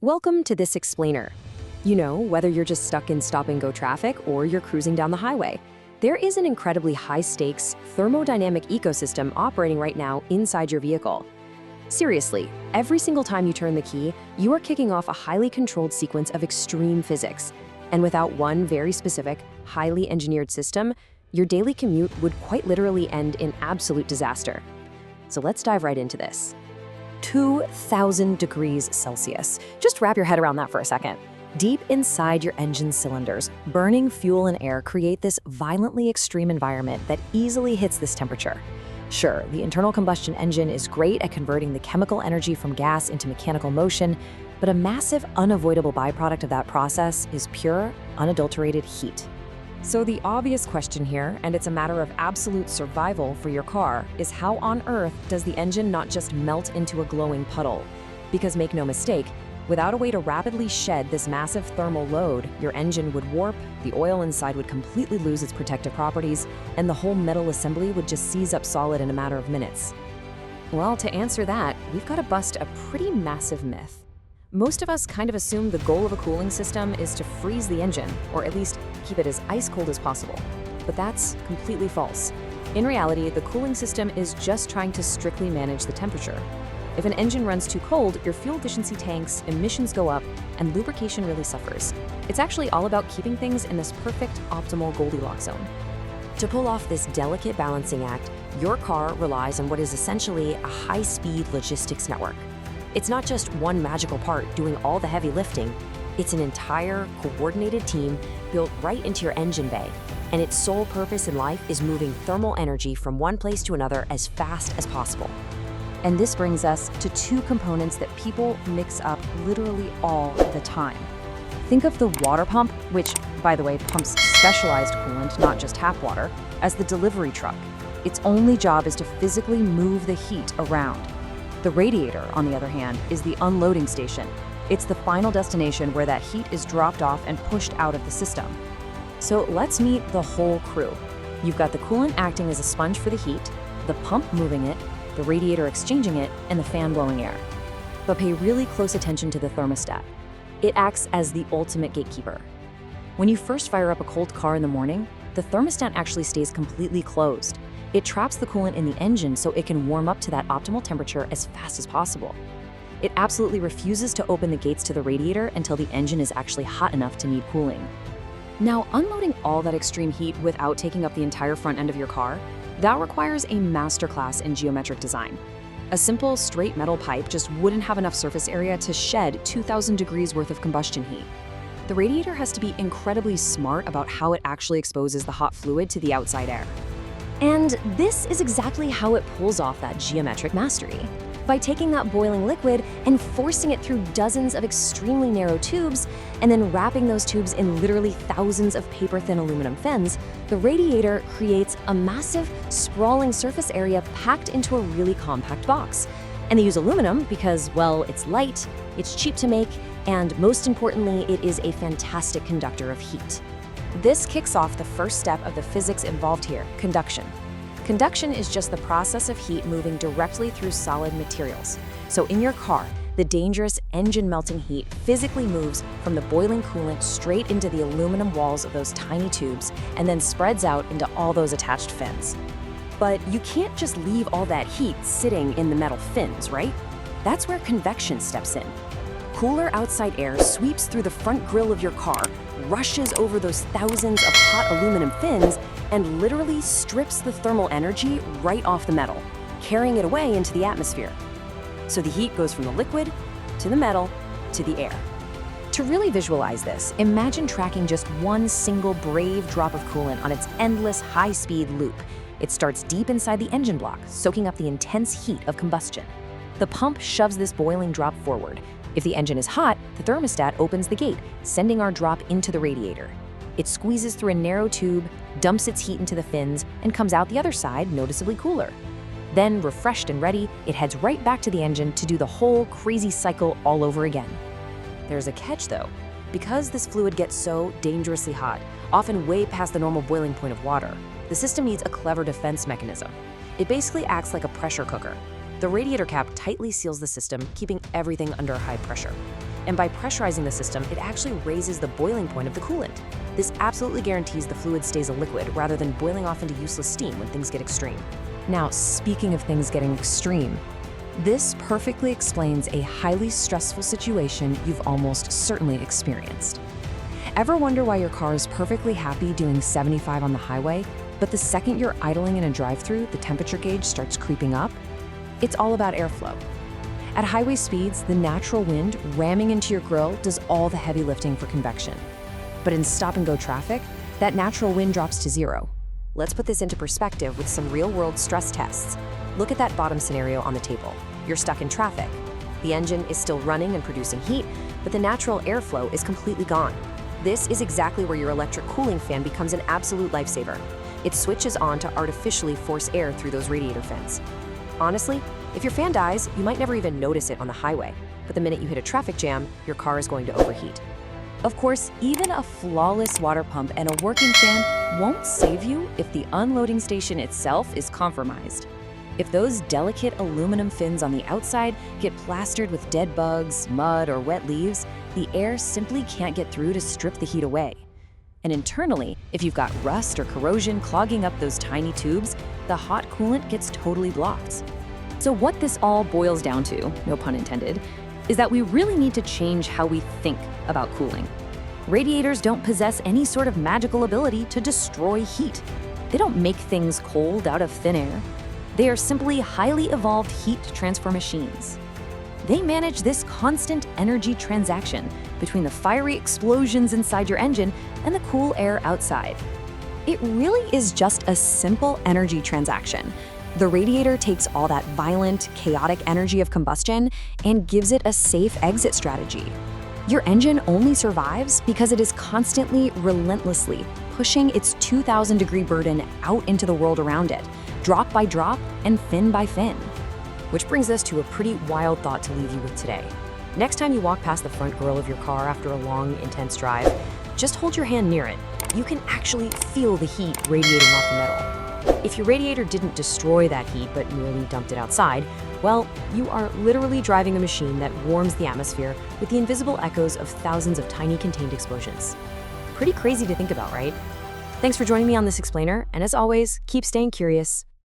Welcome to this explainer. Whether you're just stuck in stop-and-go traffic or you're cruising down the highway, there is an incredibly high-stakes thermodynamic ecosystem operating right now inside your vehicle. Seriously, every single time you turn the key, you are kicking off a highly controlled sequence of extreme physics. And without one very specific, highly engineered system, your daily commute would quite literally end in absolute disaster. So let's dive right into this. 2,000 degrees Celsius. Just wrap your head around that for a second. Deep inside your engine cylinders, burning fuel and air create this violently extreme environment that easily hits this temperature. Sure, the internal combustion engine is great at converting the chemical energy from gas into mechanical motion, but a massive, unavoidable byproduct of that process is pure, unadulterated heat. So the obvious question here, and it's a matter of absolute survival for your car, is how on earth does the engine not just melt into a glowing puddle? Because make no mistake, without a way to rapidly shed this massive thermal load, your engine would warp, the oil inside would completely lose its protective properties, and the whole metal assembly would just seize up solid in a matter of minutes. Well, to answer that, we've got to bust a pretty massive myth. Most of us kind of assume the goal of a cooling system is to freeze the engine, or at least keep it as ice cold as possible. But that's completely false. In reality, the cooling system is just trying to strictly manage the temperature. If an engine runs too cold, your fuel efficiency tanks, emissions go up, and lubrication really suffers. It's actually all about keeping things in this perfect, optimal Goldilocks zone. To pull off this delicate balancing act, your car relies on what is essentially a high-speed logistics network. It's not just one magical part doing all the heavy lifting. It's an entire, coordinated team built right into your engine bay, and its sole purpose in life is moving thermal energy from one place to another as fast as possible. And this brings us to two components that people mix up literally all the time. Think of the water pump, which, by the way, pumps specialized coolant, not just tap water, as the delivery truck. Its only job is to physically move the heat around. The radiator, on the other hand, is the unloading station. It's the final destination where that heat is dropped off and pushed out of the system. So let's meet the whole crew. You've got the coolant acting as a sponge for the heat, the pump moving it, the radiator exchanging it, and the fan blowing air. But pay really close attention to the thermostat. It acts as the ultimate gatekeeper. When you first fire up a cold car in the morning, the thermostat actually stays completely closed. It traps the coolant in the engine so it can warm up to that optimal temperature as fast as possible. It absolutely refuses to open the gates to the radiator until the engine is actually hot enough to need cooling. Now, unloading all that extreme heat without taking up the entire front end of your car, that requires a masterclass in geometric design. A simple, straight metal pipe just wouldn't have enough surface area to shed 2,000 degrees worth of combustion heat. The radiator has to be incredibly smart about how it actually exposes the hot fluid to the outside air. And this is exactly how it pulls off that geometric mastery. By taking that boiling liquid and forcing it through dozens of extremely narrow tubes, and then wrapping those tubes in literally thousands of paper-thin aluminum fins, the radiator creates a massive, sprawling surface area packed into a really compact box. And they use aluminum because, well, it's light, it's cheap to make, and most importantly, it is a fantastic conductor of heat. This kicks off the first step of the physics involved here, conduction. Conduction is just the process of heat moving directly through solid materials. So in your car, the dangerous engine-melting heat physically moves from the boiling coolant straight into the aluminum walls of those tiny tubes and then spreads out into all those attached fins. But you can't just leave all that heat sitting in the metal fins, right? That's where convection steps in. Cooler outside air sweeps through the front grille of your car, rushes over those thousands of hot aluminum fins, and literally strips the thermal energy right off the metal, carrying it away into the atmosphere. So the heat goes from the liquid to the metal to the air. To really visualize this, imagine tracking just one single brave drop of coolant on its endless high-speed loop. It starts deep inside the engine block, soaking up the intense heat of combustion. The pump shoves this boiling drop forward. If the engine is hot, the thermostat opens the gate, sending our drop into the radiator. It squeezes through a narrow tube, dumps its heat into the fins, and comes out the other side noticeably cooler. Then, refreshed and ready, it heads right back to the engine to do the whole crazy cycle all over again. There's a catch though. Because this fluid gets so dangerously hot, often way past the normal boiling point of water, the system needs a clever defense mechanism. It basically acts like a pressure cooker. The radiator cap tightly seals the system, keeping everything under high pressure. And by pressurizing the system, it actually raises the boiling point of the coolant. This absolutely guarantees the fluid stays a liquid rather than boiling off into useless steam when things get extreme. Now, speaking of things getting extreme, this perfectly explains a highly stressful situation you've almost certainly experienced. Ever wonder why your car is perfectly happy doing 75 on the highway, but the second you're idling in a drive-thru, the temperature gauge starts creeping up? It's all about airflow. At highway speeds, the natural wind ramming into your grill does all the heavy lifting for convection. But in stop-and-go traffic, that natural wind drops to zero. Let's put this into perspective with some real-world stress tests. Look at that bottom scenario on the table. You're stuck in traffic. The engine is still running and producing heat, but the natural airflow is completely gone. This is exactly where your electric cooling fan becomes an absolute lifesaver. It switches on to artificially force air through those radiator fins. Honestly, if your fan dies, you might never even notice it on the highway, but the minute you hit a traffic jam, your car is going to overheat. Of course, even a flawless water pump and a working fan won't save you if the unloading station itself is compromised. If those delicate aluminum fins on the outside get plastered with dead bugs, mud, or wet leaves, the air simply can't get through to strip the heat away. And internally, if you've got rust or corrosion clogging up those tiny tubes, the hot coolant gets totally blocked. So what this all boils down to, no pun intended, is that we really need to change how we think about cooling. Radiators don't possess any sort of magical ability to destroy heat. They don't make things cold out of thin air. They are simply highly evolved heat transfer machines. They manage this constant energy transaction between the fiery explosions inside your engine and the cool air outside. It really is just a simple energy transaction. The radiator takes all that violent, chaotic energy of combustion and gives it a safe exit strategy. Your engine only survives because it is constantly, relentlessly pushing its 2,000-degree burden out into the world around it, drop by drop and fin by fin. Which brings us to a pretty wild thought to leave you with today. Next time you walk past the front grille of your car after a long, intense drive, just hold your hand near it. You can actually feel the heat radiating off the metal. If your radiator didn't destroy that heat but merely dumped it outside, well, you are literally driving a machine that warms the atmosphere with the invisible echoes of thousands of tiny contained explosions. Pretty crazy to think about, right? Thanks for joining me on this explainer, and as always, keep staying curious.